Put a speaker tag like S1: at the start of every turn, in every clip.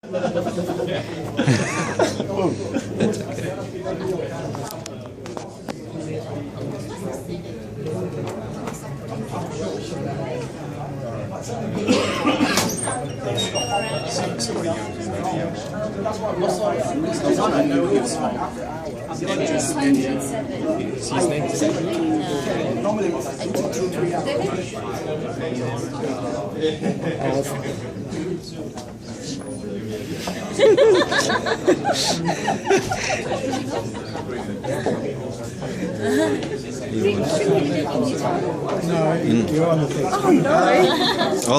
S1: All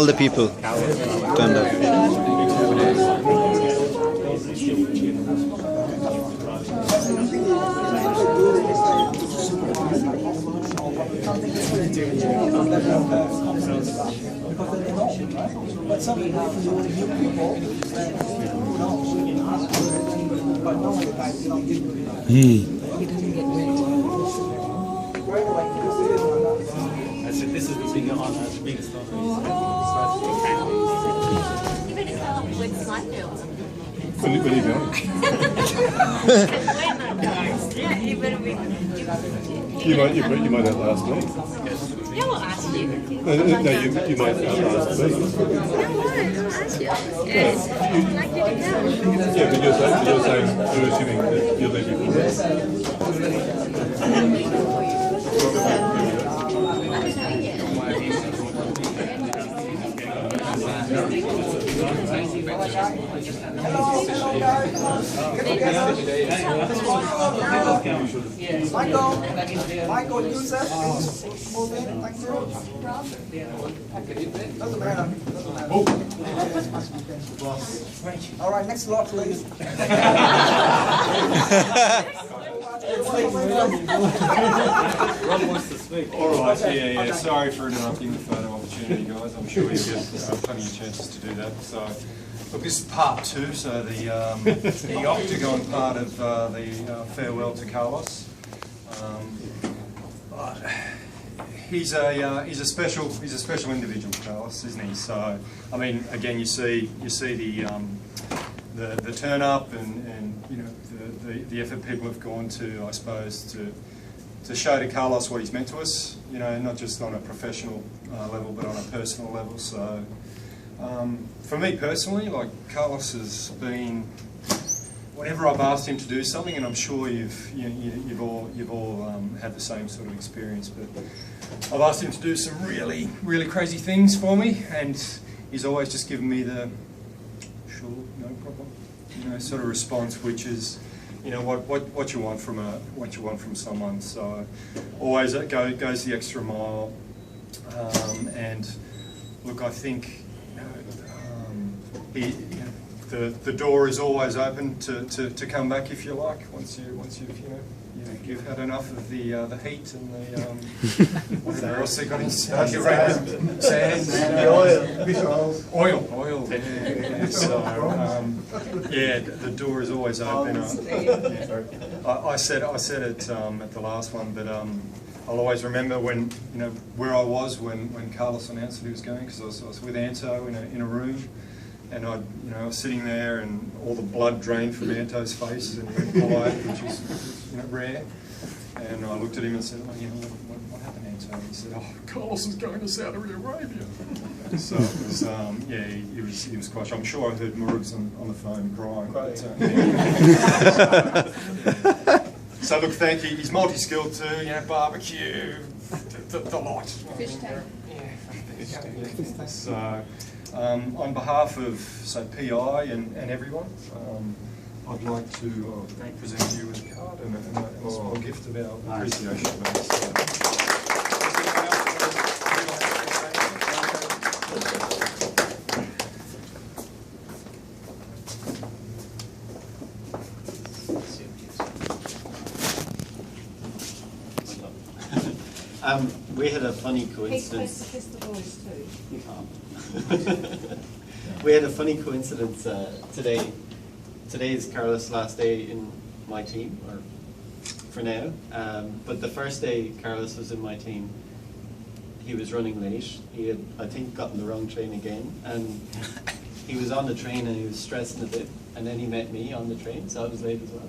S1: the people turned up.
S2: I said this is the biggest story.
S3: Will you go? You might outlast me.
S4: Yeah, we'll ask you.
S3: No, you might outlast me.
S4: No, I'll ask you. I'd like you to come.
S3: Yeah, but you're saying you're assuming that you'll let
S5: Michael, Yusuf, please move in. Thank you. Doesn't matter. All right, next lot, please.
S2: Rob wants to speak.
S6: All right, yeah. Sorry for interrupting the photo opportunity, guys. I'm sure you'll get plenty of chances to do that. So, look, this is part two. So the octagon part of the farewell to Carlos. He's a special individual, Carlos, isn't he? So, I mean, again, you see the turn up and you know the effort people have gone to, I suppose, to show to Carlos what he's meant to us. You know, not just on a professional level, but on a personal level. So, for me personally, like Carlos has been. Whenever I've asked him to do something, and I'm sure you've all had the same sort of experience, but I've asked him to do some really crazy things for me, and he's always just given me the sure, no problem, you know, sort of response, which is, you know, what you want from someone. So always it goes the extra mile, and look, I think the door is always open to come back if you like. Once you've had enough of the heat and the whatever else they got in sand, oil. Yeah. So the door is always open. I said it at the last one, but I'll always remember when where I was when Carlos announced that he was going, because I was with Anto in a room. And I was sitting there, and all the blood drained from Anto's face, and he went quiet, which is rare. And I looked at him and said, "Oh, what happened, Anto?" And he said, "Oh, Carlos is going to Saudi Arabia." So it was he was quite. I'm sure I heard Murugs on the phone crying. But, so look, thank you. He's multi-skilled too. barbecue, the lot.
S4: Fish tank.
S6: Yeah. So. On behalf of, PI and everyone, I'd like to present you with a card and a small gift of our appreciation.
S1: We had a funny coincidence.
S4: Kiss the boys too.
S1: You can't. We had a funny coincidence today. Today is Carlos' last day in my team, or for now. But the first day Carlos was in my team, he was running late. He had, I think, gotten the wrong train again, and he was on the train and he was stressing a bit, and then he met me on the train, so I was late as well.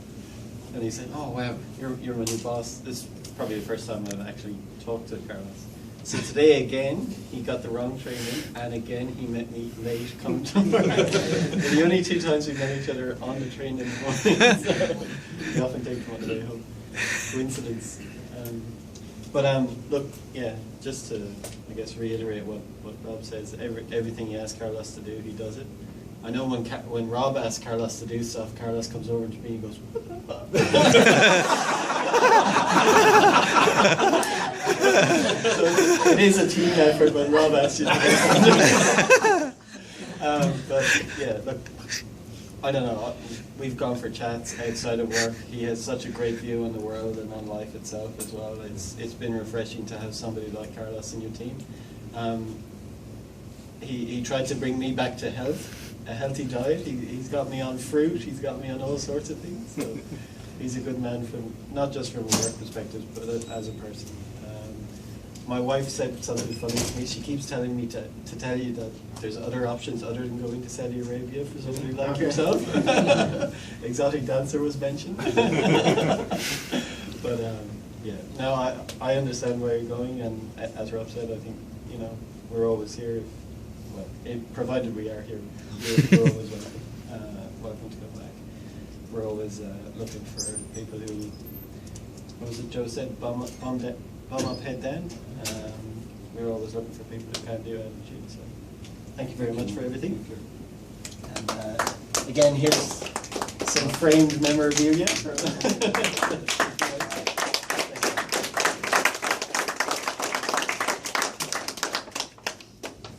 S1: And he said, "Oh wow, you're my new boss." This is probably the first time I've actually talked to Carlos. So today again, he got the wrong train in, and again he met me late coming to work. The only 2 times we met each other on the train in the morning, so we often take him on the way home. Coincidence. But look, yeah, just to, I guess, reiterate what Rob says, everything he asks Carlos to do, he does it. I know when Rob asks Carlos to do stuff, Carlos comes over to me and goes, "What the fuck?" So it is a team effort when Rob asks you to do something. But yeah, look, I don't know. We've gone for chats outside of work. He has such a great view on the world and on life itself as well. It's been refreshing to have somebody like Carlos in your team. He tried to bring me back to health, a healthy diet. He's got me on fruit. He's got me on all sorts of things. So he's a good man from not just from a work perspective, but as a person. My wife said something funny to me. She keeps telling me to tell you that there's other options other than going to Saudi Arabia for somebody like yourself. Exotic dancer was mentioned. But yeah, no, I understand where you're going, and as Rob said, I think, you know, we're always here. Well, provided we are here, we're always welcome. Welcome to come back. We're always looking for people who, what was it Joe said, bum up, head down. We're always looking for people who can do it. So thank you very much for everything. And again, here's some framed memorabilia.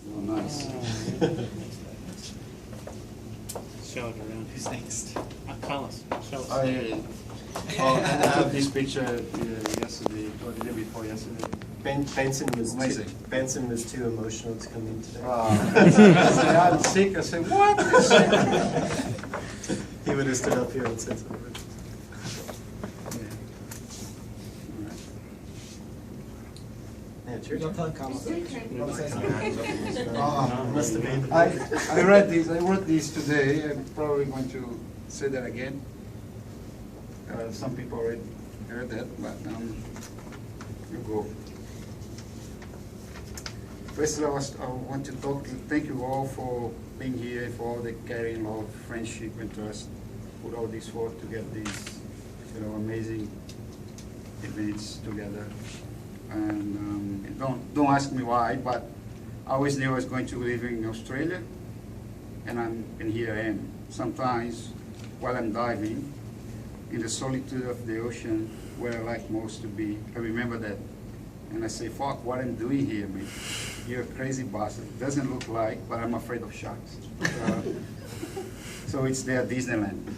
S7: Oh, nice.
S2: Show it around.
S1: Who's next?
S2: Carlos, show us.
S7: Oh, yeah. Oh, and I took this picture yesterday, or the day before yesterday.
S1: Benson was
S7: Amazing.
S1: Benson was too emotional to come in today.
S7: I said, I'm sick. I said, what?
S1: He would have stood up here and said something. Yeah, it's your turn. Must have been.
S7: I read this. I wrote this today. I'm probably going to say that again. Some people already heard that, but you go. First of all, I want to thank you all for being here, for all the caring love, friendship, and trust. Put all this work to get these, amazing events together. And don't ask me why, but I always knew I was going to live in Australia, and here I am. Sometimes while I'm diving, in the solitude of the ocean, where I like most to be, I remember that, and I say, "Fuck, what I'm doing here, man? You're a crazy bastard." It doesn't look like, but I'm afraid of sharks. So it's there, Disneyland.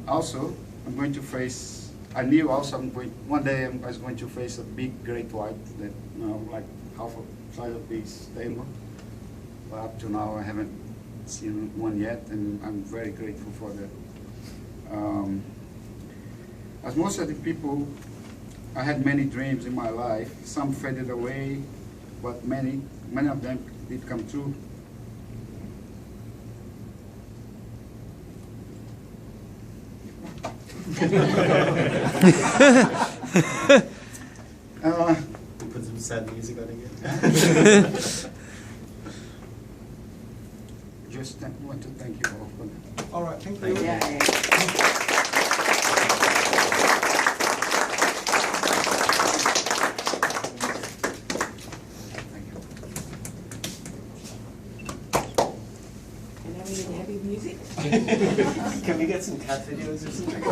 S7: Also, I'm going to face. I knew also one day I was going to face a big great white that, like half the size of this table. But up to now, I haven't seen one yet, and I'm very grateful for that. As most of the people, I had many dreams in my life. Some faded away, but many of them did come true.
S1: Put some sad music on again.
S7: Just want to thank you all for that.
S5: All right, thank you.
S8: And now we need happy music.
S1: Can we get some cat videos or something?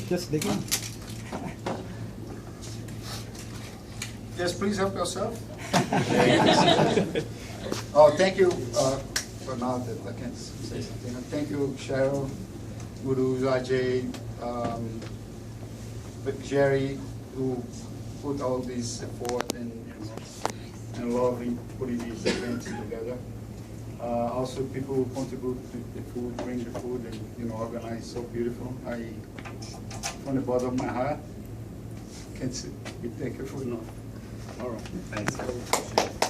S5: Just dig in.
S7: Yes, please help yourself. Oh, thank you for now that I can say something. Thank you, Cheryl, Guru, Ajay, Jerry, who put all this effort and love in putting these events together. Also, people who contribute to the food, bring the food, and organize so beautiful. From the bottom of my heart, can sit. We take it for enough.
S5: All right.
S1: Thanks.